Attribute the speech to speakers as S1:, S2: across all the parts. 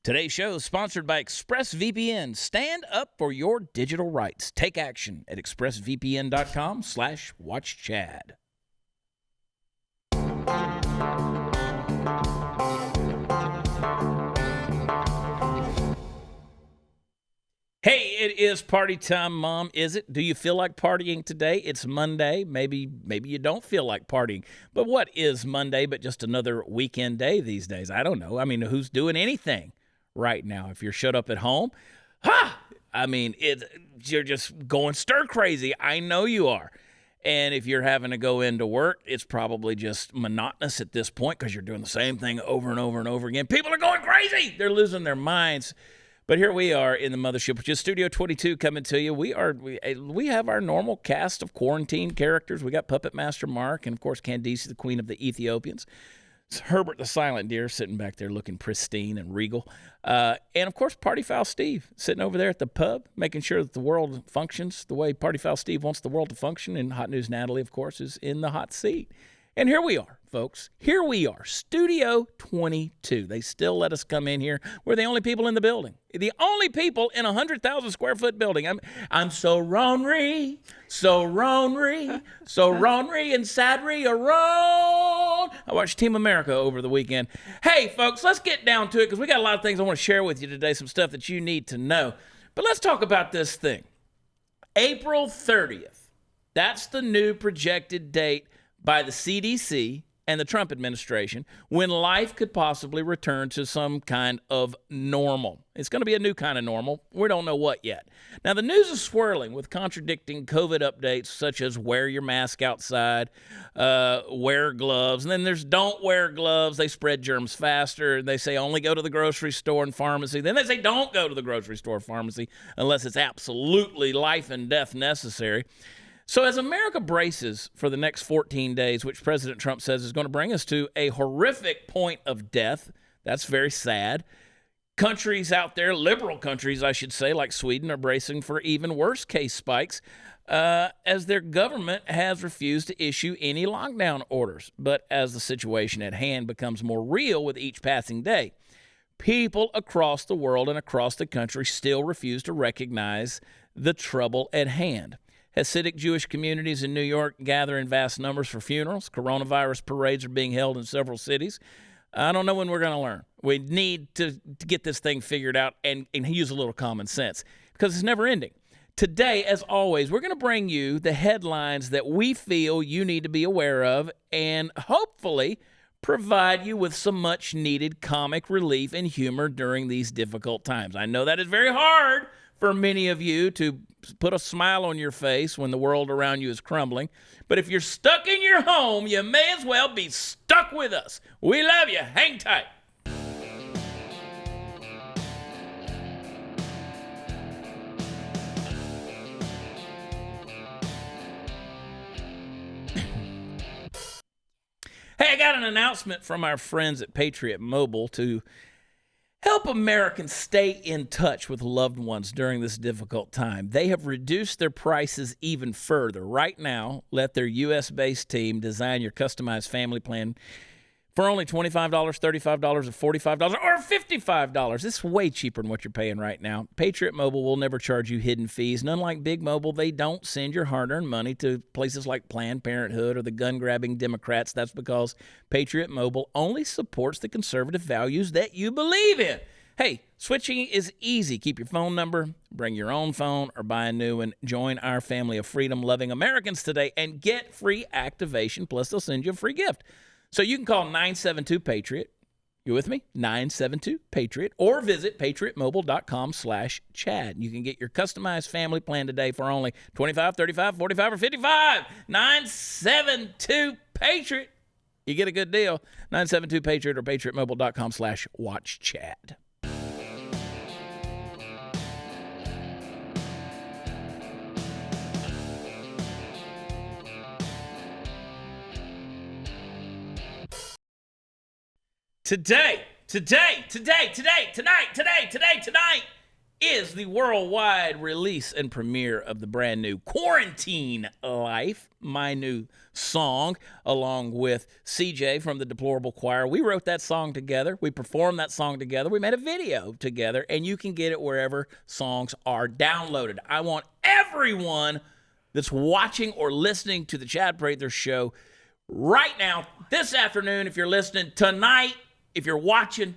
S1: Today's show is sponsored by ExpressVPN. Stand up for your digital rights. Take action at expressvpn.com/watchchad. Hey, it is party time, Mom. Is it? Do you feel like partying today? It's Monday. Maybe you don't feel like partying. But what is Monday but just another weekend day these days? I don't know. I mean, who's doing anything right now? If you're shut up at home, you're just going stir crazy. I know you are. And if you're having to go into work, it's probably just monotonous at this point because you're doing the same thing over and over and over again. People are going crazy. They're losing their minds. But here we are in the mothership, which is Studio 22 coming to you. We have our normal cast of quarantine characters. We got Puppet Master Mark and, of course, Candice, the Queen of the Ethiopians. It's Herbert the Silent Deer sitting back there looking pristine and regal. And, of course, Party Foul Steve sitting over there at the pub, making sure that the world functions the way Party Foul Steve wants the world to function. And Hot News Natalie, of course, is in the hot seat. And here we are, folks. Here we are, Studio 22. They still let us come in here. We're the only people in the building. The only people in a 100,000 square foot building. I'm so ornery and sadry around. I watched Team America over the weekend. Hey, folks, let's get down to it because we got a lot of things I want to share with you today, some stuff that you need to know. But let's talk about this thing. April 30th. That's the new projected date by the CDC and the Trump administration when life could possibly return to some kind of normal. It's going to be a new kind of normal. We don't know what yet. Now, the news is swirling with contradicting COVID updates such as wear your mask outside, wear gloves, and then there's don't wear gloves. They spread germs faster. They say only go to the grocery store and pharmacy. Then they say don't go to the grocery store or pharmacy unless it's absolutely life and death necessary. So as America braces for the next 14 days, which President Trump says is going to bring us to a horrific point of death, that's very sad. Countries out there, liberal countries, I should say, like Sweden, are bracing for even worse case spikes as their government has refused to issue any lockdown orders. But as the situation at hand becomes more real with each passing day, people across the world and across the country still refuse to recognize the trouble at hand. Hasidic Jewish communities in New York gather in vast numbers for funerals. Coronavirus parades are being held in several cities. I don't know when we're going to learn. We need to get this thing figured out and use a little common sense because it's never ending. Today, as always, we're going to bring you the headlines that we feel you need to be aware of and hopefully provide you with some much-needed comic relief and humor during these difficult times. I know that is very hard for many of you to put a smile on your face when the world around you is crumbling. But if you're stuck in your home, you may as well be stuck with us. We love you. Hang tight. Hey, I got an announcement from our friends at Patriot Mobile to help Americans stay in touch with loved ones during this difficult time. They have reduced their prices even further. Right now, let their U.S.-based team design your customized family plan for only $25, $35, or $45, or $55. It's way cheaper than what you're paying right now. Patriot Mobile will never charge you hidden fees. And unlike Big Mobile, they don't send your hard-earned money to places like Planned Parenthood or the gun-grabbing Democrats. That's because Patriot Mobile only supports the conservative values that you believe in. Hey, switching is easy. Keep your phone number, bring your own phone, or buy a new one. Join our family of freedom-loving Americans today and get free activation, plus they'll send you a free gift. So you can call 972-PATRIOT. You with me? 972-PATRIOT. Or visit patriotmobile.com/Chad. You can get your customized family plan today for only $25, $35, $45, or $55. 972-PATRIOT. You get a good deal. 972-PATRIOT or patriotmobile.com/WatchChad. Tonight is the worldwide release and premiere of the brand new Quarantine Life, my new song, along with CJ from the Deplorable Choir. We wrote that song together. We performed that song together. We made a video together, and you can get it wherever songs are downloaded. I want everyone that's watching or listening to the Chad Prather Show right now, this afternoon, if you're listening, tonight, if you're watching,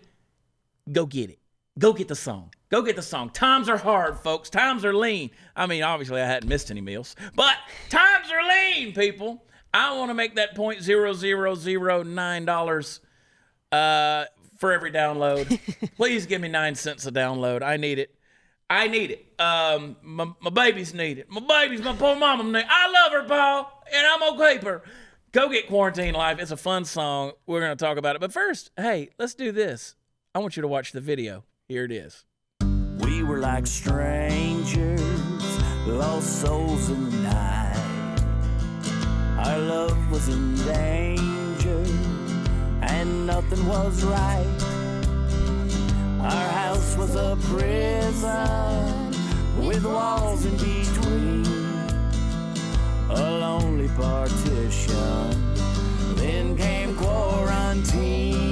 S1: go get it. Go get the song. Go get the song. Times are hard, folks. Times are lean. I mean, obviously, I hadn't missed any meals, but times are lean, people. I want to make that $0.0009 for every download. Please give me 9 cents a download. I need it. I need it. My babies need it. My poor mama need it. I love her, Paul, and I'm okay for her. Go get Quarantine Life. It's a fun song. We're going to talk about it. But first, hey, let's do this. I want you to watch the video. Here it is.
S2: We were like strangers, lost souls in the night. Our love was in danger, and nothing was right. Our house was a prison with walls in between, a lonely partition. Then came quarantine.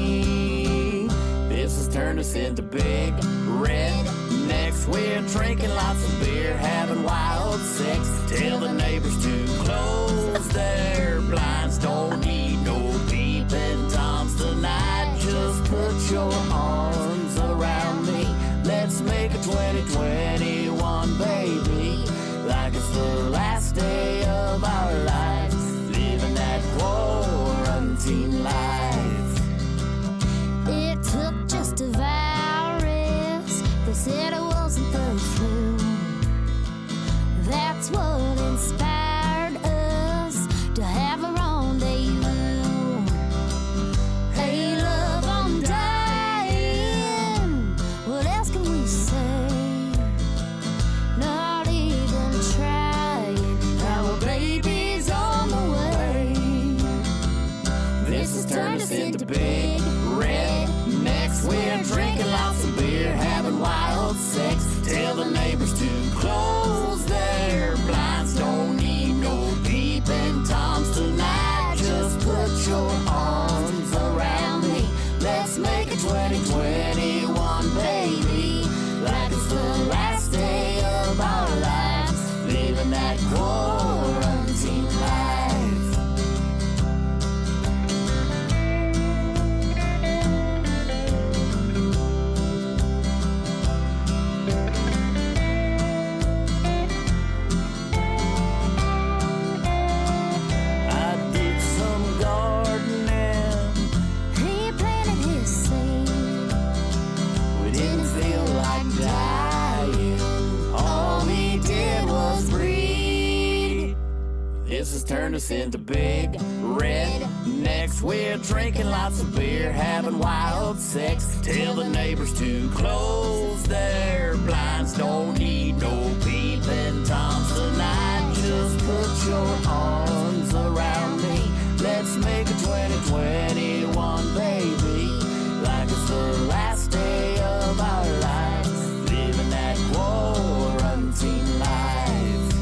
S2: This has turned us into big rednecks. We're drinking lots of beer, having wild sex. Tell the neighbors to close their blinds. Don't need no peeping toms tonight. Just put your arms around me. Let's make a 2021, baby, like it's the last day of our lives, living that quarantine life.
S3: It took just a virus. They said it wasn't the flu. That's what inspired us to have a rendezvous. Hey, love, I'm dying. What else can we say? Not even trying. Our baby's on the way.
S2: This has turned us into big rednecks. We're drinking lots of beer, having wild sex. Tell the neighbors to close their blinds. Don't need no peeping toms tonight. Just put your arms around me. Let's make it 2021, baby, like it's the last day of our lives, living that quarantine life. I did some gardening.
S3: He planted his seed.
S2: We didn't feel like dying. All we did was breathe. This has turned us into big rednecks. We're drinking lots of beer, having wild sex. Tell the neighbors to close their blinds. Don't need no peeping toms tonight. Just put your arms around me. Let's make it 2021, baby, like it's the last day of our lives, living that quarantine life,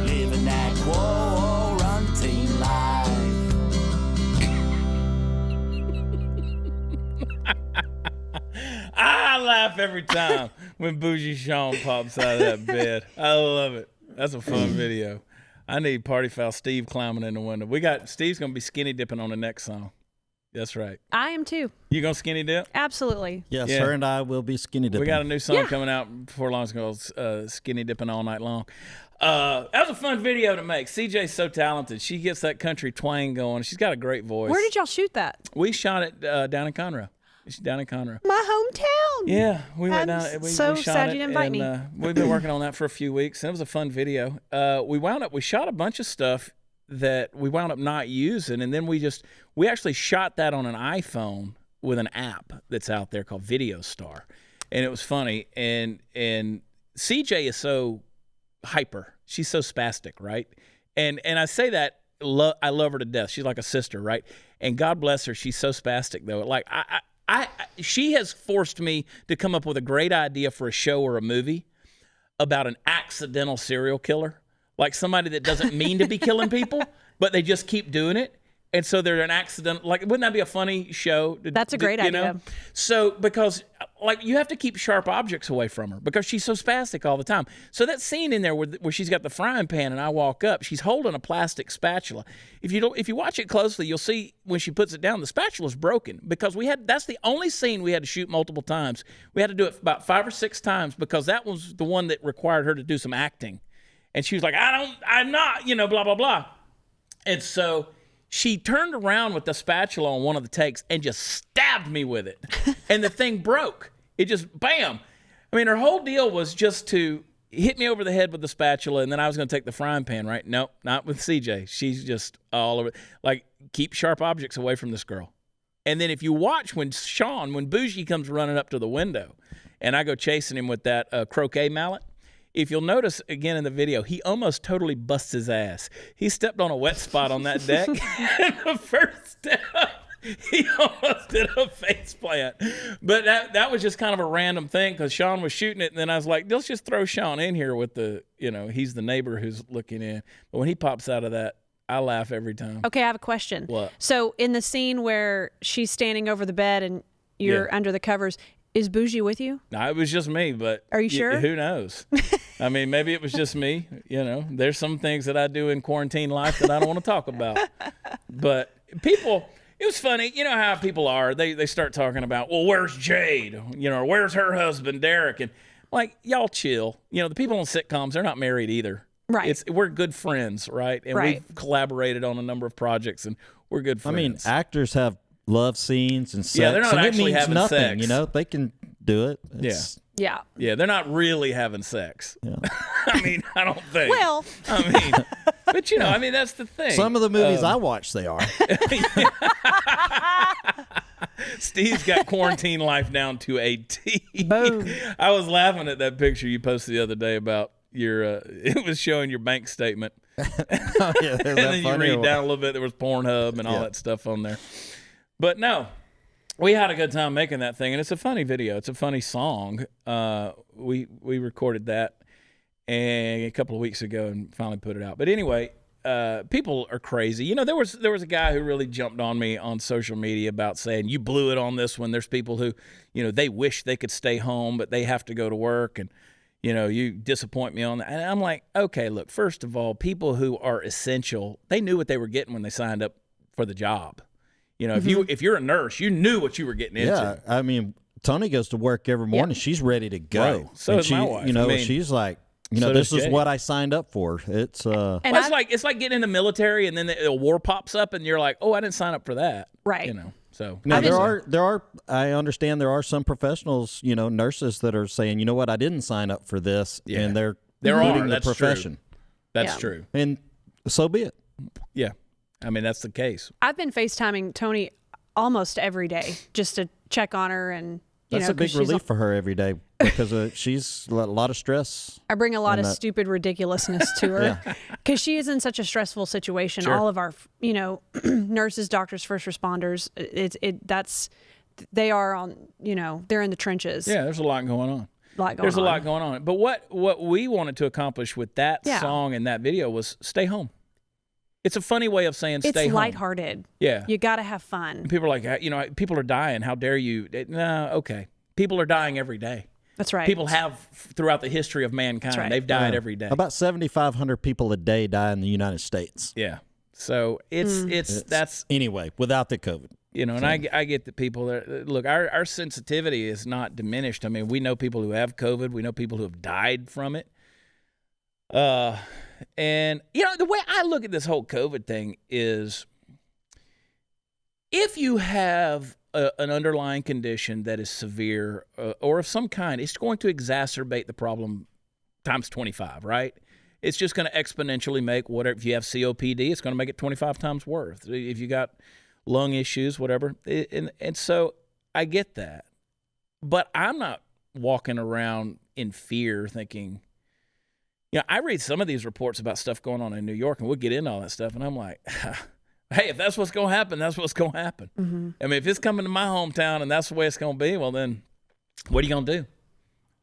S2: living that quarantine life.
S1: I laugh every time when Bougie Sean pops out of that bed. I love it. That's a fun video. I need Party Foul Steve climbing in the window. Steve's going to be skinny dipping on the next song. That's right.
S4: I am too.
S1: You going to skinny dip?
S4: Absolutely.
S5: Yes,
S1: Yeah.
S5: her and I will be skinny dipping.
S1: We got a new song
S4: Yeah.
S1: coming out before long. It's called Skinny Dipping All Night Long. That was a fun video to make. CJ's so talented. She gets that country twang going. She's got a great voice.
S4: Where did y'all shoot that?
S1: We shot it down in Conroe. She's down in Conroe.
S4: My hometown.
S1: Yeah, we went
S4: I'm
S1: down. We
S4: so
S1: shot
S4: sad
S1: it,
S4: you didn't invite me.
S1: We've been working on that for a few weeks, and it was a fun video. We shot a bunch of stuff that we wound up not using, and then we actually shot that on an iPhone with an app that's out there called Video Star, and it was funny. And CJ is so hyper. She's so spastic, right? And I say that I love her to death. She's like a sister, right? And God bless her. She's so spastic though. Like she has forced me to come up with a great idea for a show or a movie about an accidental serial killer, like somebody that doesn't mean to be killing people, but they just keep doing it. And so they're an accident. Like, wouldn't that be a funny show?
S4: That's a great idea.
S1: So, because, like, you have to keep sharp objects away from her because she's so spastic all the time. So that scene in there where she's got the frying pan and I walk up, she's holding a plastic spatula. If you watch it closely, you'll see when she puts it down, the spatula's broken because that's the only scene we had to shoot multiple times. We had to do it about 5 or 6 times because that was the one that required her to do some acting. And she was like, I'm not, blah, blah, blah. And so she turned around with the spatula on one of the takes and just stabbed me with it. And the thing broke. It just, bam. I mean, her whole deal was just to hit me over the head with the spatula, and then I was going to take the frying pan, right? Nope, not with CJ. She's just all over. Like, keep sharp objects away from this girl. And then if you watch when Bougie comes running up to the window, and I go chasing him with that croquet mallet, if you'll notice again in the video, he almost totally busts his ass. He stepped on a wet spot on that deck. And the first step, he almost did a face plant. But that was just kind of a random thing because Sean was shooting it. And then I was like, let's just throw Sean in here with he's the neighbor who's looking in. But when he pops out of that, I laugh every time.
S4: Okay, I have a question.
S1: What?
S4: So in the scene where she's standing over the bed and you're under the covers, is Bougie with you?
S1: No, it was just me, but
S4: are you sure?
S1: Who knows? I mean, maybe it was just me. There's some things that I do in quarantine life that I don't want to talk about. But people, it was funny. You know how people are. They start talking about, well, where's Jade? Or where's her husband, Derek? And like, y'all chill. The people on sitcoms, they're not married either.
S4: Right.
S1: We're good friends, right? And we've collaborated on a number of projects, and we're good friends.
S5: I mean, actors have love scenes and sex.
S1: Yeah, they're not
S5: and
S1: actually
S5: it means
S1: having
S5: nothing,
S1: sex.
S5: They can do it.
S4: Yeah.
S1: Yeah, they're not really having sex.
S5: Yeah.
S1: I mean, I don't think.
S4: Well.
S1: I mean, but I mean, that's the thing.
S5: Some of the movies I watch, they are.
S1: Steve's got quarantine life down to a T.
S4: Boom.
S1: I was laughing at that picture you posted the other day about your, it was showing your bank statement.
S5: Oh, yeah,
S1: and then you read down a little bit, there was Pornhub and all that stuff on there. But no, we had a good time making that thing, and it's a funny video. It's a funny song. We recorded that a couple of weeks ago and finally put it out. But anyway, people are crazy. There was a guy who really jumped on me on social media about saying, you blew it on this one. There's people who, they wish they could stay home, but they have to go to work, and you disappoint me on that. And I'm like, okay, look, first of all, people who are essential, they knew what they were getting when they signed up for the job. If you're a nurse, you knew what you were getting into.
S5: Yeah, I mean, Tony goes to work every morning. Yeah. She's ready to go.
S1: Right. So is my wife.
S5: She's like, this is what I signed up for. It's
S1: it's like getting in the military and then a war pops up and you're like, oh, I didn't sign up for that.
S4: Right.
S1: So
S5: now there are. I understand there are some professionals, nurses that are saying, you know what, I didn't sign up for this, and they're quitting the profession.
S1: True. That's true.
S5: And so be it.
S1: Yeah. I mean, that's the case.
S4: I've been FaceTiming Tony almost every day just to check on her, and
S5: that's a big relief for her every day because she's a lot of stress.
S4: I bring a lot of stupid ridiculousness to her because she is in such a stressful situation. Sure. All of our, nurses, doctors, first responders, they are on, they're in the trenches.
S1: Yeah, there's a lot going on. There's a lot going on. But what we wanted to accomplish with that song and that video was stay home. It's a funny way of saying stay home.
S4: It's lighthearted.
S1: Yeah.
S4: You got to have fun.
S1: And people are like, people are dying. How dare you? No, okay. People are dying every day.
S4: That's right.
S1: People have throughout the history of mankind. Right. They've died every day.
S5: About 7,500 people a day die in the United States.
S1: Yeah. So that's
S5: anyway, without the COVID.
S1: And I get that people look, our sensitivity is not diminished. I mean, we know people who have COVID. We know people who have died from it. And, the way I look at this whole COVID thing is if you have an underlying condition that is severe or of some kind, it's going to exacerbate the problem times 25, right? It's just going to exponentially make whatever. If you have COPD, it's going to make it 25 times worse. If you got lung issues, whatever. And so I get that. But I'm not walking around in fear thinking, I read some of these reports about stuff going on in New York, and we'll get into all that stuff, and I'm like, Hey, if that's what's going to happen, that's what's going to happen.
S4: Mm-hmm.
S1: I mean, if it's coming to my hometown and that's the way it's going to be, well, then what are you going to do?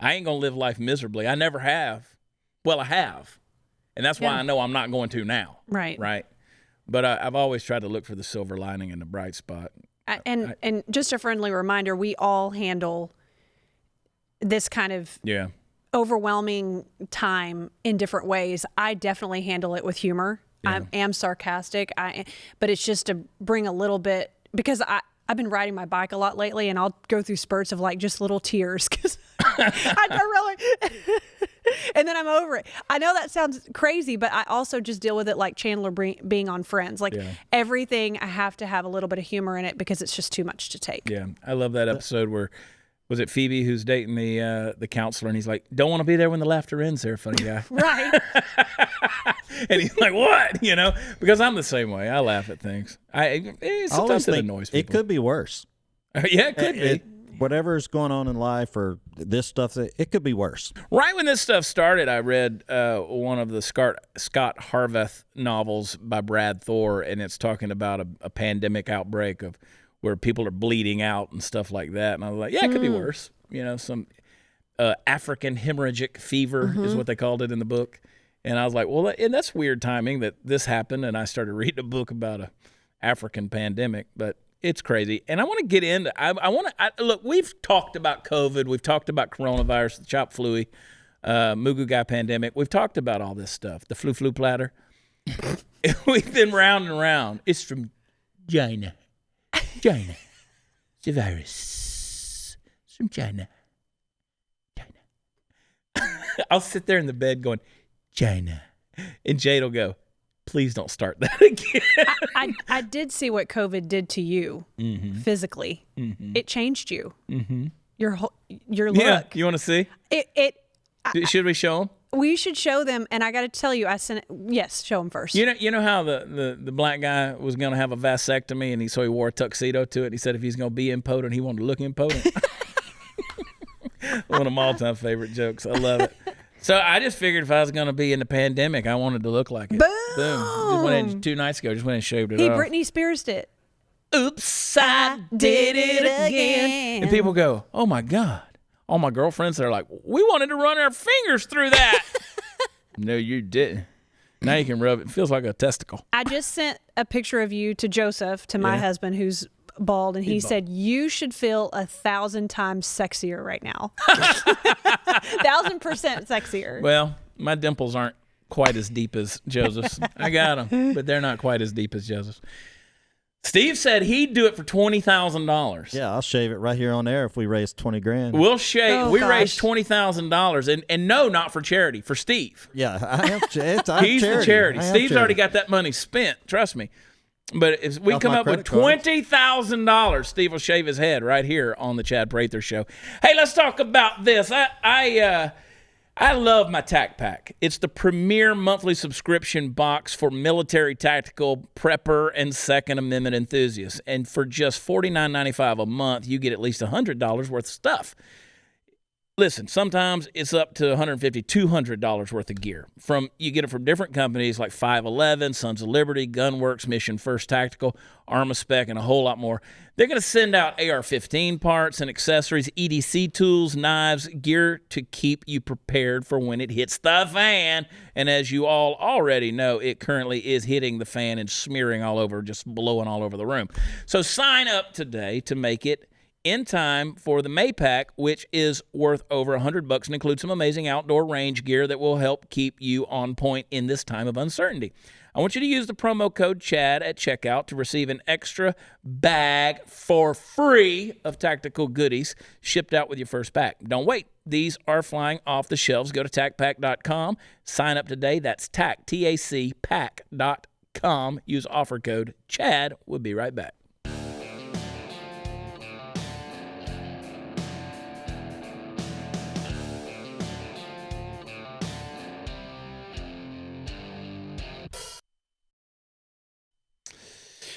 S1: I ain't going to live life miserably. I never have. Well, I have. And that's why I know I'm not going to now.
S4: Right.
S1: Right. But I've always tried to look for the silver lining and the bright spot.
S4: And just a friendly reminder, we all handle this kind of overwhelming time in different ways. I definitely handle it with humor. I am sarcastic, but it's just to bring a little bit, because I've been riding my bike a lot lately, and I'll go through spurts of like just little tears because I really, and then I'm over it. I know that sounds crazy, but I also just deal with it like Chandler being on Friends. Like everything, I have to have a little bit of humor in it because it's just too much to take. Yeah,
S1: I love that episode where, was it Phoebe who's dating the counselor, and he's like, "Don't want to be there when the laughter ends there, funny guy."
S4: Right.
S1: And he's like, "What?" You know, because I'm the same way. I laugh at things. Sometimes it annoys people.
S5: It could be worse.
S1: Yeah, it could be.
S5: Whatever's going on in life or this stuff, it could be worse.
S1: Right when this stuff started, I read one of the Scott Harvath novels by Brad Thor, and it's talking about a pandemic outbreak of where people are bleeding out and stuff like that. And I was like, yeah, it could be worse. You know, some African hemorrhagic fever is what they called it in the book. And I was like, well, and that's weird timing that this happened. And I started reading a book about a African pandemic, but it's crazy. And I want to get into, look, we've talked about COVID. We've talked about coronavirus, the chop fluey, Mugu guy pandemic. We've talked about all this stuff, the flu platter. We've been round and round. It's from China. China. It's a virus. It's from China. I'll sit there in the bed going, China. And Jade will go, please don't start that again.
S4: I did see what COVID did to you physically. It changed you. Your look.
S1: Yeah, you want to see? Should we show them?
S4: We should show them, and I got to tell you, show them first.
S1: You know how the black guy was going to have a vasectomy, and so he wore a tuxedo to it. He said if he's going to be impotent, he wanted to look impotent. One of my all-time favorite jokes. I love it. So I just figured if I was going to be in the pandemic, I wanted to look like it.
S4: Boom!
S1: Just went in 2 nights ago. Just went and shaved it off.
S4: He Britney Spears'd it.
S1: Oops, I did it again. And people go, oh my God. All my girlfriends, they're like, we wanted to run our fingers through that. No, you didn't. Now you can rub it. It feels like a testicle.
S4: I just sent a picture of you to Joseph, to my husband, who's bald, and he said, you should feel 1,000 times sexier right now. 1,000% sexier.
S1: Well, my dimples aren't quite as deep as Joseph's. I got them, but they're not quite as deep as Joseph's. Steve said he'd do it for $20,000.
S5: Yeah, I'll shave it right here on air if we raise $20,000.
S1: We'll shave. We raised $20,000, and no, not for charity, for Steve.
S5: Yeah, I have
S1: He's the charity. Steve's already got that money spent. Trust me. But if we come up with $20,000, Steve will shave his head right here on the Chad Prather Show. Hey, let's talk about this. I love my Tac Pack. It's the premier monthly subscription box for military, tactical, prepper, and Second Amendment enthusiasts. And for just $49.95 a month, you get at least $100 worth of stuff. Listen, sometimes it's up to $150, $200 worth of gear. You get it from different companies like 511, Sons of Liberty, Gunworks, Mission First Tactical, Armaspec, and a whole lot more. They're going to send out AR-15 parts and accessories, EDC tools, knives, gear to keep you prepared for when it hits the fan. And as you all already know, it currently is hitting the fan and smearing all over, just blowing all over the room. So sign up today to make it in time for the May Pack, which is worth over $100 and includes some amazing outdoor range gear that will help keep you on point in this time of uncertainty. I want you to use the promo code CHAD at checkout to receive an extra bag for free of tactical goodies shipped out with your first pack. Don't wait. These are flying off the shelves. Go to tacpack.com. Sign up today. That's tac, T-A-C, pack.com. Use offer code CHAD. We'll be right back.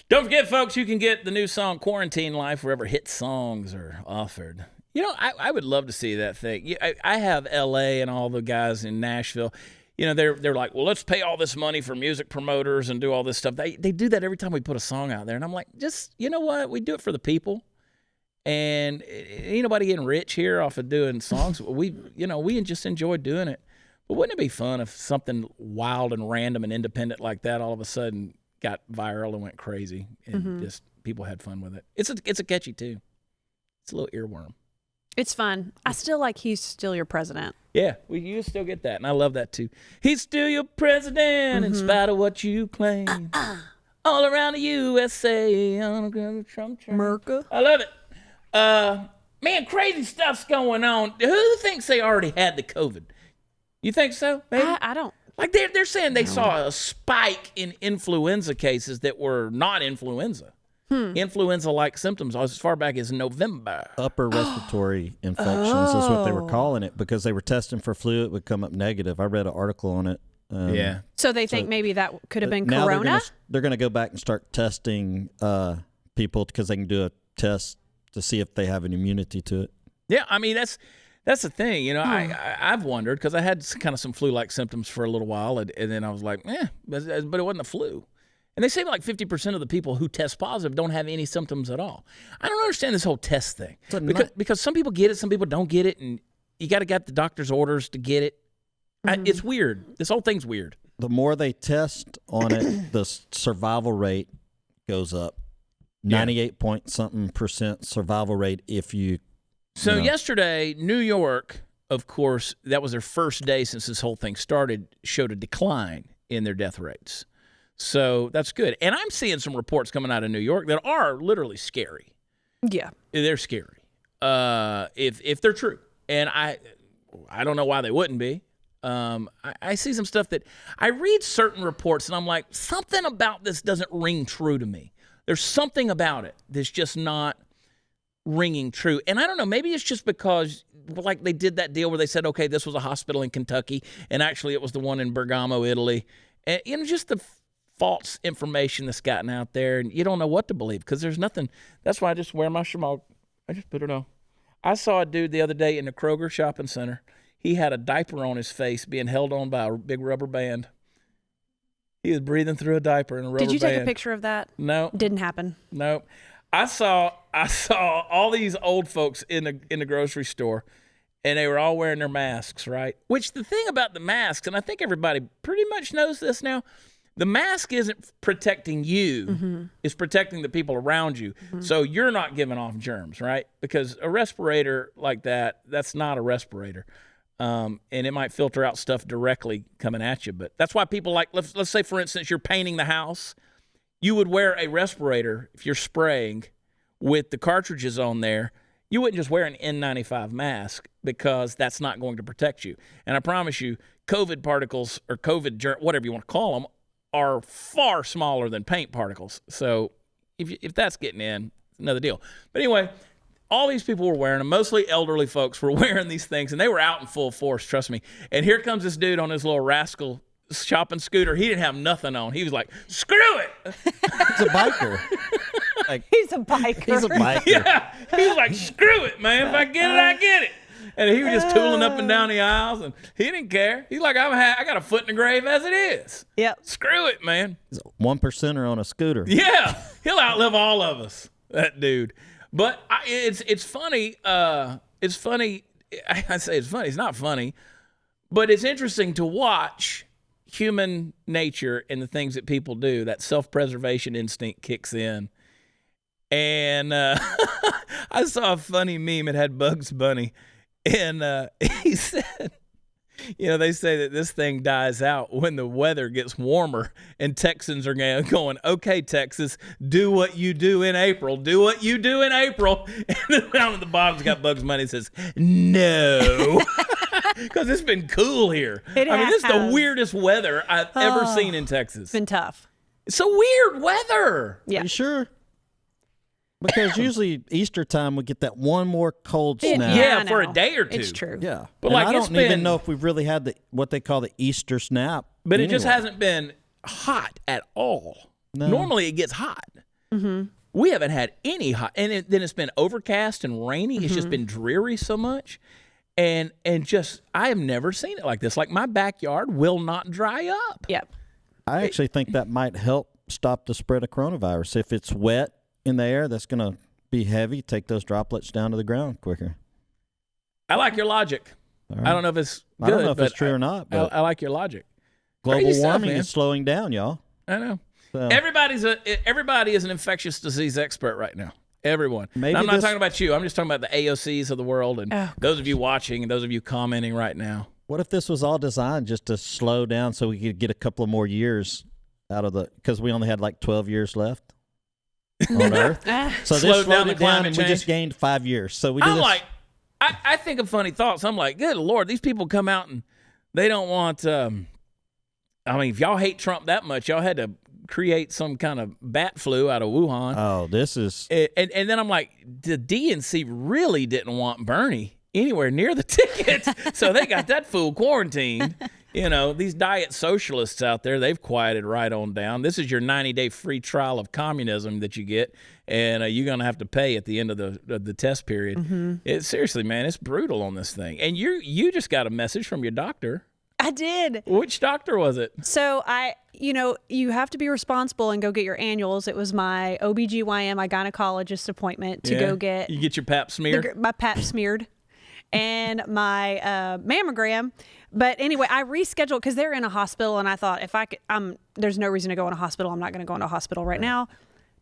S1: Don't forget, folks, you can get the new song Quarantine Life wherever hit songs are offered. You know, I would love to see that thing. I have L.A. and all the guys in Nashville. they're like, well, let's pay all this money for music promoters and do all this stuff. They do that every time we put a song out there. And I'm like, just, you know what? We do it for the people. And ain't nobody getting rich here off of doing songs. We just enjoy doing it. But wouldn't it be fun if something wild and random and independent like that all of a sudden got viral and went crazy and just people had fun with it? It's a catchy tune. It's a little earworm.
S4: It's fun. I still like He's Still Your President.
S1: Yeah, you still get that, and I love that too. He's still your president in spite of what you claim. All around the USA, on the Trump.
S4: Merca.
S1: I love it. Man, crazy stuff's going on. Who thinks they already had the COVID? You think so? Maybe?
S4: I don't.
S1: Like they're saying they saw a spike in influenza cases that were not influenza. Influenza-like symptoms as far back as November.
S5: Upper respiratory infections is what they were calling it because they were testing for flu. It would come up negative. I read an article on it.
S1: Yeah.
S4: So they think maybe that could have been
S5: now
S4: corona?
S5: They're going to go back and start testing people because they can do a test to see if they have an immunity to it.
S1: Yeah, I mean, that's the thing. I've wondered because I had kind of some flu-like symptoms for a little while, and then I was like, but it wasn't the flu. And they say like 50% of the people who test positive don't have any symptoms at all. I don't understand this whole test thing because some people get it, some people don't get it, and you got to get the doctor's orders to get it. It's weird. This whole thing's weird.
S5: The more they test on it, the survival rate goes up. 98 point something % survival rate if you.
S1: So yesterday, New York, of course, that was their first day since this whole thing started, showed a decline in their death rates. So that's good. And I'm seeing some reports coming out of New York that are literally scary.
S4: Yeah.
S1: They're scary if they're true. And I don't know why they wouldn't be. I see some stuff that I read certain reports and I'm like, something about this doesn't ring true to me. There's something about it that's just not ringing true. And I don't know, maybe it's just because like they did that deal where they said, okay, this was a hospital in Kentucky and actually it was the one in Bergamo, Italy. And just the false information that's gotten out there, and you don't know what to believe because there's nothing. That's why I just wear my shemagh. I just put it on. I saw a dude the other day in the Kroger shopping center. He had a diaper on his face being held on by a big rubber band. He was breathing through a diaper in a rubber band.
S4: Did you take a picture of that?
S1: No.
S4: Didn't happen.
S1: No. I saw all these old folks in the grocery store, and they were all wearing their masks, right? Which the thing about the masks, and I think everybody pretty much knows this now, the mask isn't protecting you. It's protecting the people around you. So you're not giving off germs, right? Because a respirator like that's not a respirator. And it might filter out stuff directly coming at you. But that's why people like, let's say, for instance, you're painting the house. You would wear a respirator if you're spraying with the cartridges on there. You wouldn't just wear an N95 mask because that's not going to protect you. And I promise you, COVID particles or COVID germ, whatever you want to call them, are far smaller than paint particles. So if that's getting in, it's another deal. But anyway, all these people were wearing them. Mostly elderly folks were wearing these things, and they were out in full force, trust me. And here comes this dude on his little rascal shopping scooter. He didn't have nothing on. He was like, screw it.
S5: He's a biker.
S4: He's a biker.
S5: He's a biker.
S1: Yeah. He was like, screw it, man. If I get it, I get it. And he was just tooling up and down the aisles, and he didn't care. He's like, I got a foot in the grave as it is.
S4: Yep.
S1: Screw it, man.
S5: He's a 1%er on a scooter.
S1: Yeah. He'll outlive all of us, that dude. But it's funny. It's funny. I say it's funny. It's not funny. But it's interesting to watch human nature and the things that people do. That self-preservation instinct kicks in. And I saw a funny meme. It had Bugs Bunny. And he said, they say that this thing dies out when the weather gets warmer, and Texans are going, okay, Texas, do what you do in April. Do what you do in April. And then down at the bottom, it's got Bugs Bunny says, no. Because it's been cool here. This is the weirdest weather I've ever seen in Texas.
S4: It's been tough.
S1: It's a weird weather.
S4: Yeah.
S5: Are you sure? Because usually Easter time we get that one more cold snap.
S1: Yeah, for a day or two.
S4: It's true.
S5: Yeah.
S1: But
S5: I don't even know if we've really had what they call the Easter snap.
S1: But it just hasn't been hot at all. No. Normally it gets hot. We haven't had any hot. And then it's been overcast and rainy. It's just been dreary so much. And just, I have never seen it like this. Like, my backyard will not dry up.
S4: Yep.
S5: I actually think that might help stop the spread of coronavirus. If it's wet in the air, that's going to be heavy. Take those droplets down to the ground quicker.
S1: I like your logic.
S5: Right.
S1: I don't know if it's good,
S5: I don't know if
S1: but
S5: it's true or not, but
S1: I like your logic.
S5: global
S1: Crazy stuff,
S5: warming
S1: man.
S5: is slowing down, y'all.
S1: I know.
S5: So,
S1: Everybody is an infectious disease expert right now. Everyone.
S5: Maybe
S1: Now, I'm not
S5: this-
S1: talking about you. I'm just talking about the AOCs of the world and those of you watching and those of you commenting right now.
S5: what if this was all designed just to slow down so we could get a couple of more years out of because we only had like 12 years left on Earth. So
S1: Slowed
S5: this slowed
S1: down the
S5: it down
S1: climate
S5: and we just
S1: change.
S5: gained 5 years. So we did
S1: I'm
S5: this.
S1: like, I think of funny thoughts. I'm like, good Lord, these people come out and they don't want, I mean, if y'all hate Trump that much, y'all had to create some kind of bat flu out of Wuhan.
S5: Oh, this is
S1: And then I'm like, the DNC really didn't want Bernie anywhere near the tickets, so they got that fool quarantined. You know, these diet socialists out there, they've quieted right on down. This is your 90-day free trial of communism that you get, and you're going to have to pay at the end of the test period. Seriously, man, it's brutal on this thing. And you just got a message from your doctor.
S4: I did.
S1: Which doctor was it?
S4: So you have to be responsible and go get your annuals. It was my OBGYN, my gynecologist appointment to go get.
S1: You get your pap smear?
S4: My pap smeared and my mammogram. But anyway, I rescheduled because they're in a hospital, and I thought if I could, there's no reason to go in a hospital. I'm not going to go in a hospital right now.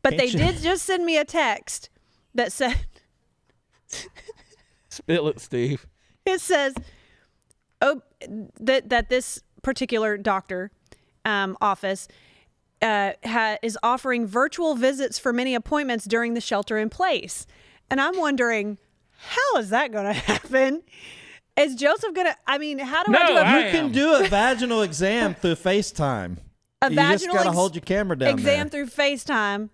S4: But they did just send me a text that said,
S1: Spill it, Steve.
S4: it says, that this particular doctor office is offering virtual visits for many appointments during the shelter in place. And I'm wondering, how is that going to happen? Is Joseph going to, how do I do a
S5: you can do a vaginal exam through FaceTime. You just got to hold your camera down
S4: exam
S5: there.
S4: through FaceTime?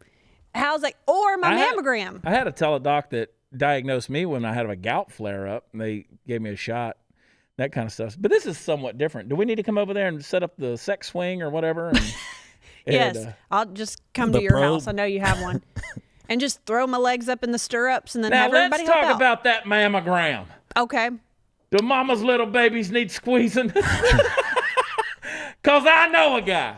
S4: How's that? Or my mammogram.
S1: I had a teledoc that diagnosed me when I had a gout flare up, and they gave me a shot. That kind of stuff. But this is somewhat different. Do we need to come over there and set up the sex swing or whatever?
S4: Yes. I'll just come
S5: The
S4: to your
S5: probe.
S4: house. I know you have one. And just throw my legs up in the stirrups and then
S1: Now
S4: have everybody
S1: let's talk
S4: help out.
S1: about that mammogram.
S4: Okay.
S1: Do mama's little babies need squeezing? Because I know a guy.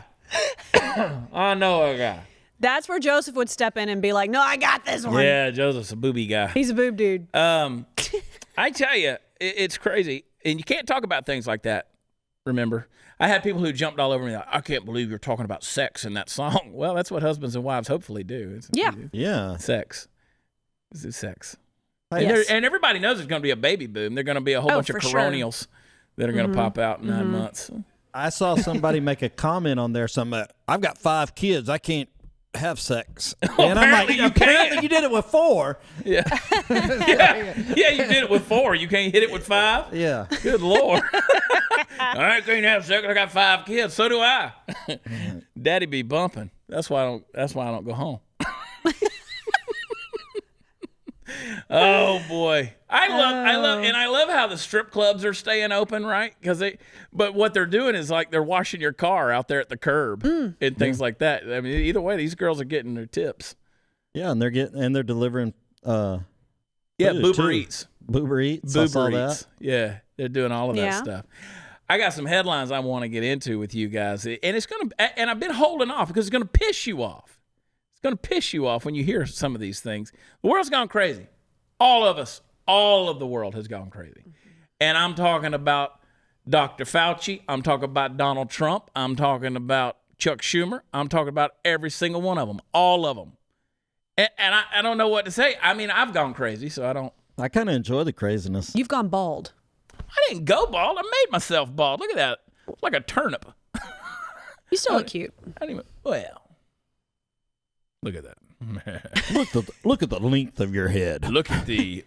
S4: That's where Joseph would step in and be like, no, I got this one.
S1: Yeah, Joseph's a booby guy.
S4: He's a boob dude.
S1: I tell you, it's crazy. And you can't talk about things like that, remember? I had people who jumped all over me like, I can't believe you're talking about sex in that song. Well, that's what husbands and wives hopefully do.
S5: Yeah.
S1: Sex. This is sex.
S4: Yes.
S1: And everybody knows there's going to be a baby boom. There's going to be a whole bunch of
S4: for sure.
S1: coronials that are going to pop out in 9 months.
S5: I saw somebody make a comment on there. I've got 5 kids. I can't have sex. And I'm like, apparently you did it with 4.
S1: Yeah. yeah, you did it with 4. You can't hit it with 5?
S5: Yeah.
S1: Good Lord. I can't have sex. I got 5 kids. So do I. Daddy be bumping. That's why I don't go home. Oh boy, I love how the strip clubs are staying open, right? But what they're doing is like they're washing your car out there at the curb and things like that. I mean, either way, these girls are getting their tips.
S5: Yeah, and they're delivering.
S1: Yeah,
S5: food,
S1: Boober
S5: too.
S1: Eats.
S5: Boober Eats. I saw
S1: Boober Eats.
S5: that.
S1: Yeah, they're doing all of that
S4: Yeah.
S1: stuff. I got some headlines I want to get into with you guys, and I've been holding off because it's gonna piss you off. It's gonna piss you off when you hear some of these things. The world's gone crazy. All of us, all of the world has gone crazy. And I'm talking about Dr. Fauci. I'm talking about Donald Trump. I'm talking about Chuck Schumer. I'm talking about every single one of them, all of them. And I don't know what to say. I mean, I've gone crazy, so I don't.
S5: I kind of enjoy the craziness.
S4: You've gone bald.
S1: I didn't go bald. I made myself bald. Look at that. It's like a turnip.
S4: You still look cute.
S1: I didn't even, well, look at that.
S5: Look at the length of your head.
S1: Look at the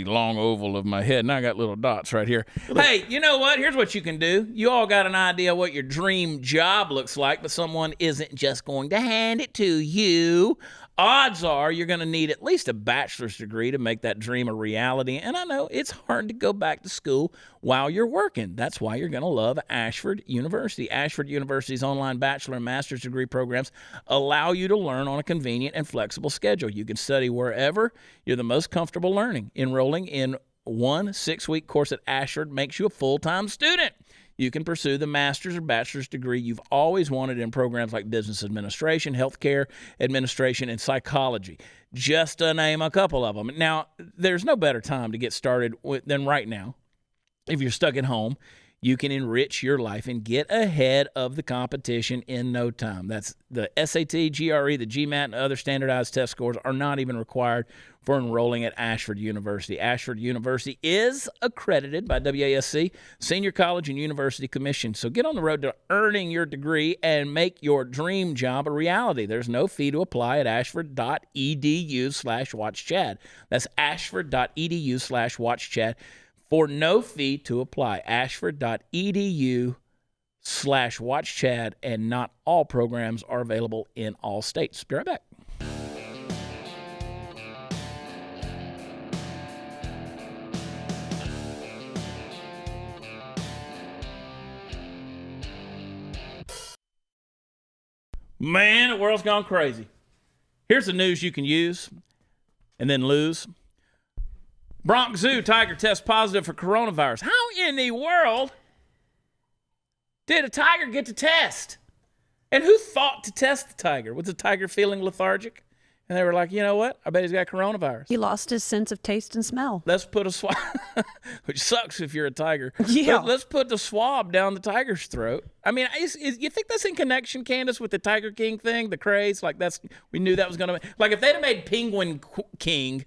S1: long oval of my head. Now I got little dots right here. Hey, you know what? Here's what you can do. You all got an idea what your dream job looks like, but someone isn't just going to hand it to you. Odds are you're going to need at least a bachelor's degree to make that dream a reality. And I know it's hard to go back to school while you're working. That's why you're going to love Ashford University. Ashford University's online bachelor and master's degree programs allow you to learn on a convenient and flexible schedule. You can study wherever you're the most comfortable learning. Enrolling in one 6-week course at Ashford makes you a full-time student. You can pursue the master's or bachelor's degree you've always wanted in programs like business administration, healthcare administration, and psychology, just to name a couple of them. Now, there's no better time to get started than right now. If you're stuck at home, you can enrich your life and get ahead of the competition in no time. That's the SAT, GRE, the GMAT, and other standardized test scores are not even required for enrolling at Ashford University. Ashford University is accredited by WASC, Senior College and University Commission. So get on the road to earning your degree and make your dream job a reality. There's no fee to apply at ashford.edu/watchchad. That's ashford.edu/watchchad. For no fee to apply, ashford.edu/watchchad, and not all programs are available in all states. Be right back. Man, the world's gone crazy. Here's the news you can use and then lose. Bronx Zoo Tiger tests positive for coronavirus. How in the world did a tiger get to test? And who thought to test the tiger? Was the tiger feeling lethargic? And they were like, you know what? I bet he's got coronavirus.
S4: He lost his sense of taste and smell.
S1: Let's put a swab, which sucks if you're a tiger.
S4: Yeah.
S1: Let's put the swab down the tiger's throat. I mean, you think that's in connection, Candace, with the Tiger King thing, the craze? Like we knew that was going to, like if they'd have made Penguin King,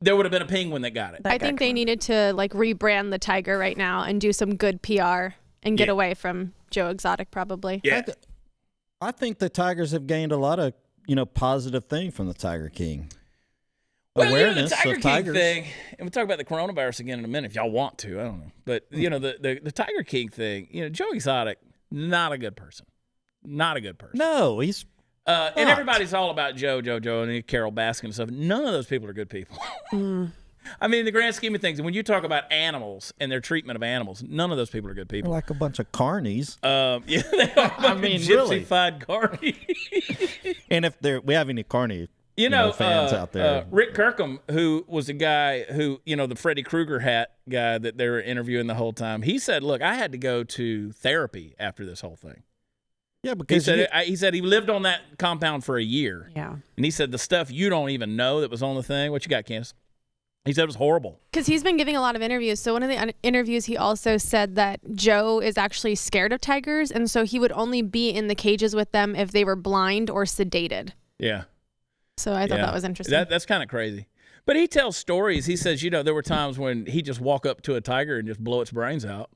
S1: there would have been a penguin that got it.
S6: I think they needed to like rebrand the tiger right now and do some good PR and get away from Joe Exotic probably.
S1: Yeah.
S5: I think the Tigers have gained a lot of, positive thing from the Tiger King.
S1: Well,
S5: Awareness
S1: the Tiger
S5: of
S1: King
S5: tigers.
S1: thing, and we'll talk about the coronavirus again in a minute if y'all want to. I don't know. But, the Tiger King thing, Joe Exotic, not a good person. Not a good person.
S5: No, he's
S1: and everybody's all about Joe, and Carol Baskin and stuff. None of those people are good people. I mean, in the grand scheme of things, when you talk about animals and their treatment of animals, none of those people are good people.
S5: like a bunch of carnies.
S1: Yeah, they are. I mean, gypsy-fied carny.
S5: And if we have any carny fans out there.
S1: Rick Kirkham, who was the guy who, the Freddy Krueger hat guy that they were interviewing the whole time, he said, look, I had to go to therapy after this whole thing.
S5: Yeah, because
S1: he said he lived on that compound for a year.
S4: Yeah.
S1: And he said the stuff you don't even know that was on the thing. What you got, Candace? He said it was horrible.
S6: Because he's been giving a lot of interviews. So one of the interviews, he also said that Joe is actually scared of tigers. And so he would only be in the cages with them if they were blind or sedated.
S1: Yeah.
S6: So I thought that was interesting.
S1: That's kind of crazy. But he tells stories. He says, there were times when he'd just walk up to a tiger and just blow its brains out,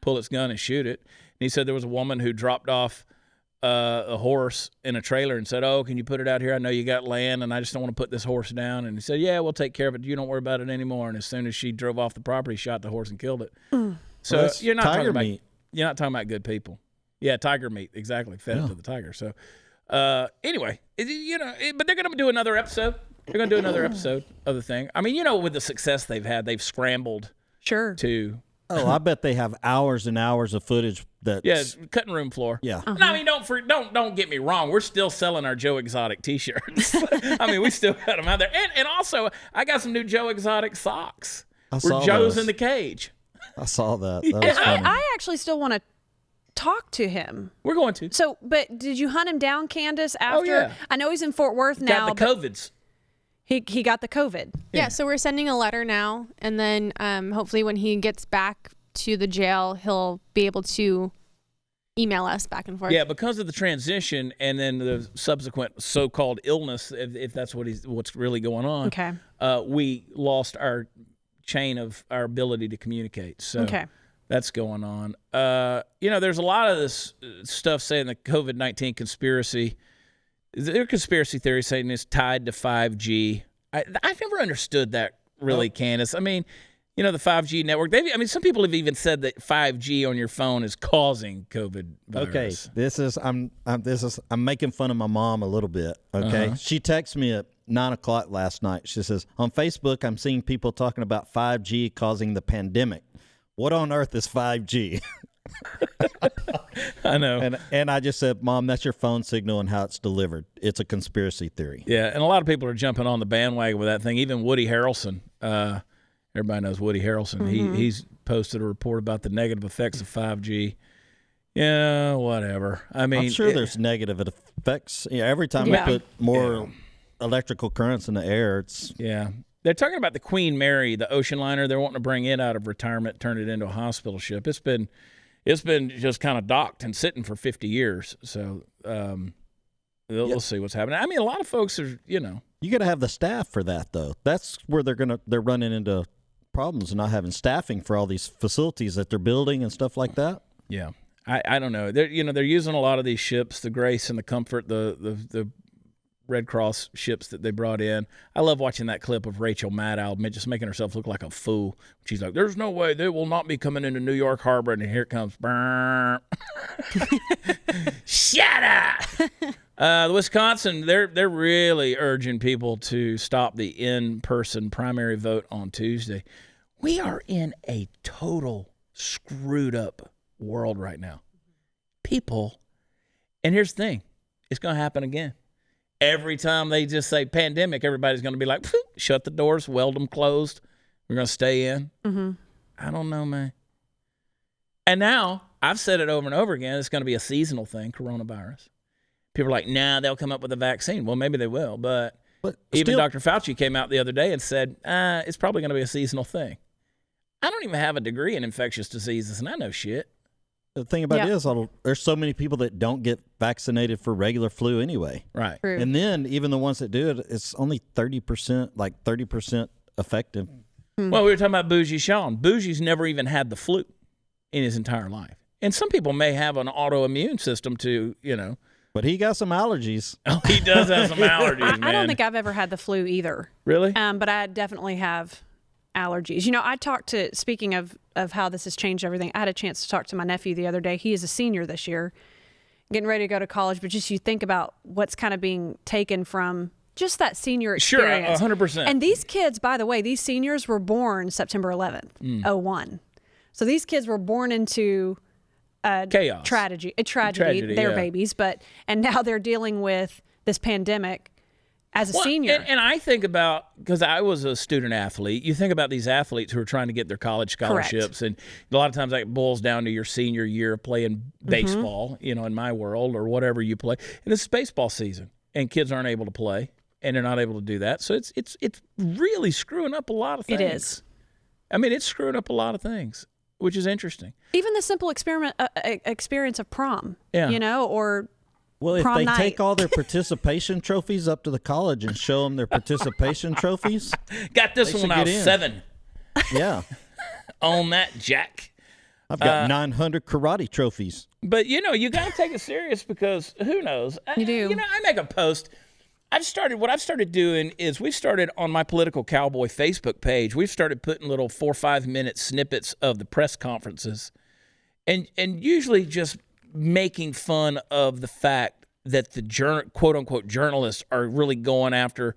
S1: pull its gun and shoot it. And he said there was a woman who dropped off a horse in a trailer and said, oh, can you put it out here? I know you got land and I just don't want to put this horse down. And he said, yeah, we'll take care of it. You don't worry about it anymore. And as soon as she drove off the property, shot the horse and killed it. So you're not talking about good people. Yeah, tiger meat, exactly. Fed it to the tiger. So anyway, but they're going to do another episode. They're going to do another episode of the thing. I mean, with the success they've had, they've scrambled to...
S5: Oh, I bet they have hours and hours of footage that's
S1: cutting room floor.
S5: Yeah.
S1: And I mean, don't get me wrong. We're still selling our Joe Exotic T-shirts. I mean, we still got them out there. And also, I got some new Joe Exotic socks. Where Joe's in the cage.
S5: I saw that. That was funny.
S4: I actually still want to talk to him.
S1: We're going to.
S4: So, but did you hunt him down, Candace? After?
S1: Oh, yeah.
S4: I know he's in Fort Worth now.
S1: Got the COVIDs.
S4: He got the COVID.
S6: Yeah, so we're sending a letter now, and then hopefully when he gets back to the jail, he'll be able to email us back and forth.
S1: Yeah, because of the transition and then the subsequent so-called illness, if that's what's really going on.
S4: Okay.
S1: We lost our chain of our ability to communicate. So that's going on. There's a lot of this stuff saying the COVID-19 conspiracy. There are conspiracy theories saying it's tied to 5G. I've never understood that really, Candace. I mean, the 5G network. Some people have even said that 5G on your phone is causing COVID virus.
S5: Okay, I'm making fun of my mom a little bit. Okay, She texted me at 9:00 last night. She says on Facebook, I'm seeing people talking about 5G causing the pandemic. What on earth is 5G?
S1: I know.
S5: And I just said, Mom, that's your phone signal and how it's delivered. It's a conspiracy theory.
S1: Yeah, and a lot of people are jumping on the bandwagon with that thing. Even Woody Harrelson Everybody knows Woody Harrelson. He's posted a report about the negative effects of 5G. Yeah, whatever. I mean,
S5: I'm sure there's negative effects. Yeah, every time we put more electrical currents in the air, it's
S1: They're talking about the Queen Mary, the ocean liner. They're wanting to bring it out of retirement, turn it into a hospital ship. It's been just kind of docked and sitting for 50 years. So we'll see what's happening. I mean, a lot of folks are,
S5: you got to have the staff for that, though. That's where they're running into problems and not having staffing for all these facilities that they're building and stuff like that.
S1: Yeah. I don't know. They're using a lot of these ships, the Grace and the Comfort, the Red Cross ships that they brought in. I love watching that clip of Rachel Maddow just making herself look like a fool. She's like, "There's no way they will not be coming into New York Harbor," and here it comes. Shut up. The Wisconsin, they're really urging people to stop the in-person primary vote on Tuesday. We are in a total screwed up world right now. People, and here's the thing, it's going to happen again. Every time they just say pandemic, everybody's going to be like, shut the doors, weld them closed. We're going to stay in. Mm-hmm. I don't know, man. And now, I've said it over and over again, it's going to be a seasonal thing, coronavirus. People are like, nah, they'll come up with a vaccine. Well, maybe they will, but even Dr. Fauci came out the other day and said, it's probably going to be a seasonal thing. I don't even have a degree in infectious diseases, and I know shit.
S5: The thing about it is, there's so many people that don't get vaccinated for regular flu anyway.
S1: Right.
S4: True.
S5: And then even the ones that do it, it's only 30% effective.
S1: Well, we were talking about Bougie Sean. Bougie's never even had the flu in his entire life. And some people may have an autoimmune system to,
S5: But he got some allergies.
S1: Oh, he does have some allergies, man.
S4: I don't think I've ever had the flu either.
S1: Really?
S4: But I definitely have allergies. I talked to, speaking of how this has changed everything, I had a chance to talk to my nephew the other day. He is a senior this year, getting ready to go to college, but just you think about what's kind of being taken from just that senior experience.
S1: Sure, 100%.
S4: And these kids, by the way, these seniors were born September 11th, 01. So these kids were born into
S1: chaos.
S4: Tragedy. They're babies, and now they're dealing with this pandemic as a senior.
S1: And I think about, because I was a student athlete, you think about these athletes who are trying to get their college scholarships. Correct. And a lot of times that boils down to your senior year of playing baseball, in my world, or whatever you play. And this is baseball season, and kids aren't able to play, and they're not able to do that. So it's really screwing up a lot of things.
S4: It is.
S1: I mean, it's screwing up a lot of things, which is interesting.
S4: Even the simple experience of prom, or
S5: well, if
S4: prom
S5: they
S4: night.
S5: take all their participation trophies up to the college and show them their participation trophies.
S1: Got this one when I was 7.
S5: Yeah.
S1: On that, Jack.
S5: I've got 900 karate trophies.
S1: But, you got to take it serious, because who knows?
S4: You do.
S1: I make a post. What I've started doing is we've started on my Political Cowboy Facebook page, we've started putting little 4 or 5 minute snippets of the press conferences, and usually just making fun of the fact that the quote unquote journalists are really going after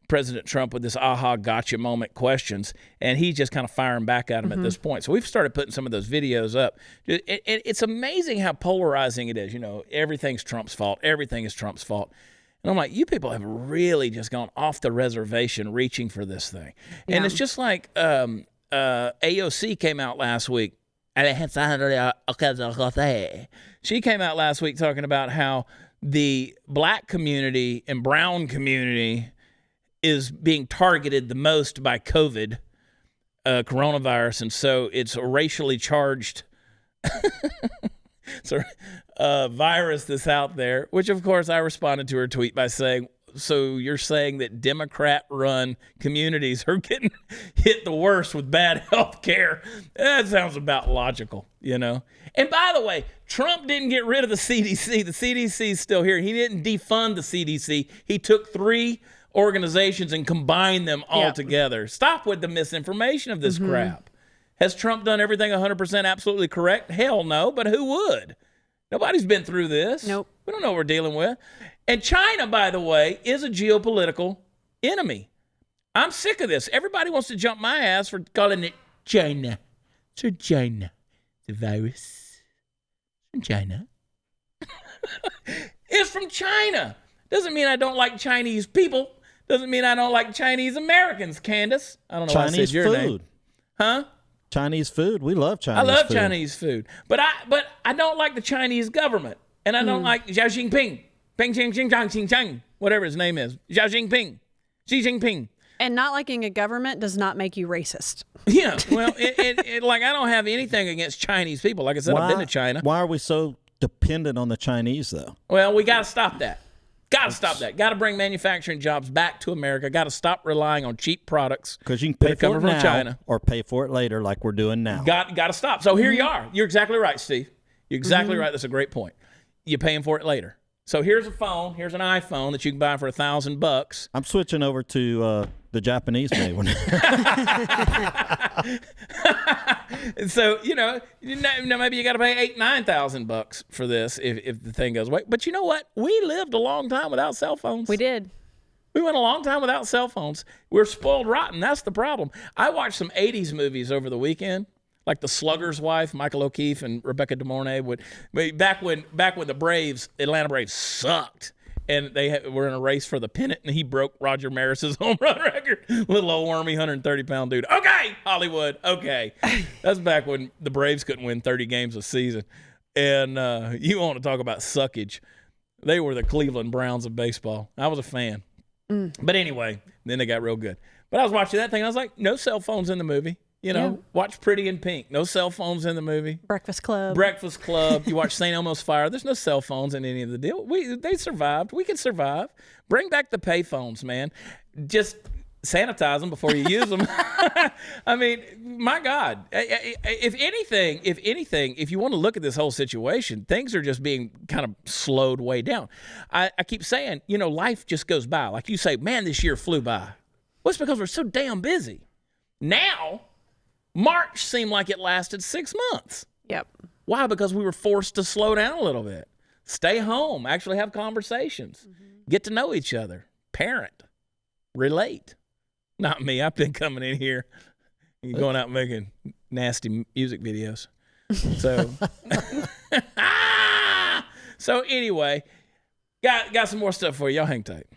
S1: President Trump with this aha gotcha moment questions, and he's just kind of firing back at him at this point. So we've started putting some of those videos up. It's amazing how polarizing it is. Everything's Trump's fault. Everything is Trump's fault. And I'm like, you people have really just gone off the reservation reaching for this thing. Yeah. And it's just like AOC came out last week. She came out last week talking about how the black community and brown community is being targeted the most by COVID, coronavirus. And so it's a racially charged virus that's out there, which, of course, I responded to her tweet by saying, so you're saying that Democrat-run communities are getting hit the worst with bad health care? That sounds about logical, And by the way, Trump didn't get rid of the CDC. The CDC is still here. He didn't defund the CDC. He took 3 organizations and combined them all together. Stop with the misinformation of this crap. Has Trump done everything 100% absolutely correct? Hell no, but who would? Nobody's been through this.
S4: Nope.
S1: We don't know what we're dealing with. And China, by the way, is a geopolitical enemy. I'm sick of this. Everybody wants to jump my ass for calling it China. It's from China. The virus. From China. It's from China. Doesn't mean I don't like Chinese people. Doesn't mean I don't like Chinese Americans, Candace. I don't know why I said your name. Huh?
S5: Chinese food. We love Chinese
S1: I love
S5: food.
S1: Chinese food, but I don't like the Chinese government, and I don't like Xi Jinping, Ping Ching Ching Chang Ching Chang, whatever his name is, Xi Jinping, Xi Jinping.
S4: And not liking a government does not make you racist.
S1: Yeah, well, it like I don't have anything against Chinese people. Like I said, I've been to China.
S5: Why are we so dependent on the Chinese, though?
S1: Well, we got to stop that. Got to stop that. Got to bring manufacturing jobs back to America. Got to stop relying on cheap products.
S5: Because you can pay
S1: that are
S5: for it
S1: coming from
S5: now
S1: China.
S5: or pay for it later like we're doing now.
S1: Got to stop. So here you are. You're exactly right, Steve. You're exactly right. That's a great point. You're paying for it later. So here's a phone. Here's an iPhone that you can buy for $1,000.
S5: I'm switching over to the Japanese made one.
S1: So maybe you got to pay $8,000-9,000 for this if the thing goes away. But you know what? We lived a long time without cell phones.
S4: We did.
S1: We went a long time without cell phones. We're spoiled rotten. That's the problem. I watched some 80s movies over the weekend, like The Slugger's Wife, Michael O'Keefe and Rebecca De Mornay. Back when the Braves, Atlanta Braves, sucked. And they were in a race for the pennant, and he broke Roger Maris's home run record. Little old wormy 130-pound dude. Okay, Hollywood, okay. That's back when the Braves couldn't win 30 games a season. And you want to talk about suckage. They were the Cleveland Browns of baseball. I was a fan. But anyway, then they got real good. But I was watching that thing, and I was like, no cell phones in the movie. Watch Pretty in Pink. No cell phones in the movie.
S4: Breakfast Club. You watch St. Elmo's Fire. There's no cell phones in any of the deal. They survived. We can survive. Bring back the pay phones, man. Just sanitize them before you use them. I mean, my God. If anything, if you want to look at this whole situation, things are just being kind of slowed way down. I keep saying, life just goes by. Like you say, man, this year flew by. Well, it's because we're so damn busy. Now, March seemed like it lasted 6 months. Yep.
S1: Why? Because we were forced to slow down a little bit. Stay home, actually have conversations, get to know each other, parent, relate. Not me. I've been coming in here and going out making nasty music videos. So anyway, got some more stuff for you. Y'all hang tight.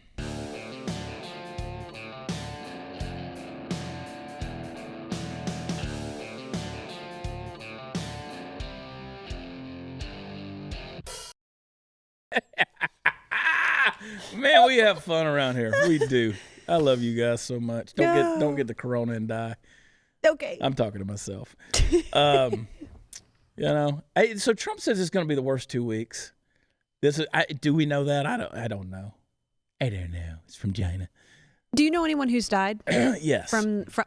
S1: Man, we have fun around here. We do. I love you guys so much. Don't get the corona and die.
S4: Okay.
S1: I'm talking to myself. So Trump says it's going to be the worst 2 weeks. Do we know that? I don't know. I don't know. It's from China.
S4: Do you know anyone who's died?
S1: Yes.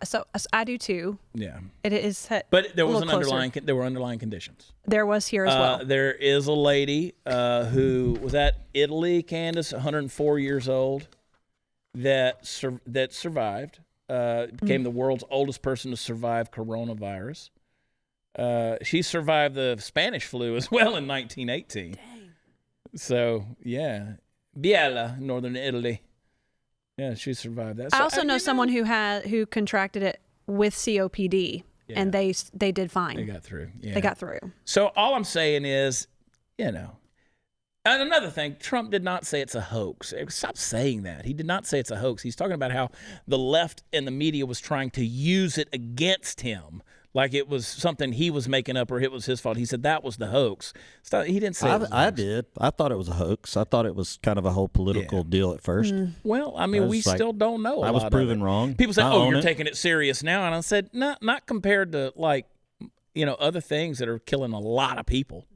S4: So I do too.
S1: Yeah.
S4: It is.
S1: But there was there were underlying conditions.
S4: There was here as well.
S1: There is a lady who was at Italy, Candace, 104 years old, that survived. Became the world's oldest person to survive coronavirus. She survived the Spanish flu as well in 1918. Dang. So yeah, Biella, northern Italy. Yeah, she survived that. So,
S4: I also know someone who contracted it with COPD, and they did fine.
S1: They got through. Yeah.
S4: They got through.
S1: So all I'm saying is, and another thing, Trump did not say it's a hoax. Stop saying that. He did not say it's a hoax. He's talking about how the left and the media was trying to use it against him, like it was something he was making up or it was his fault. He said that was the hoax. He didn't say
S5: I did. I thought it was a hoax. I thought it was kind of a whole political deal at first.
S1: Well, I mean, we still don't know.
S5: I was proven wrong.
S1: People say, you're taking it serious now. And I said, not compared to other things that are killing a lot of people.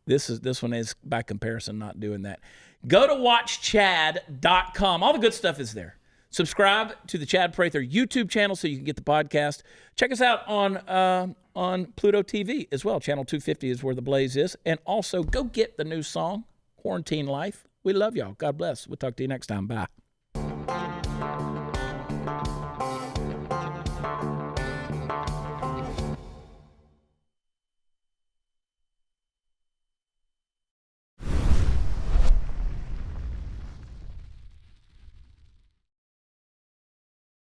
S1: This one is, by comparison, not doing that. Go to watchchad.com. All the good stuff is there. Subscribe to the Chad Prather YouTube channel so you can get the podcast. Check us out on Pluto TV as well. Channel 250 is where the Blaze is. And also, go get the new song, Quarantine Life. We love y'all. God bless. We'll talk to you next time. Bye.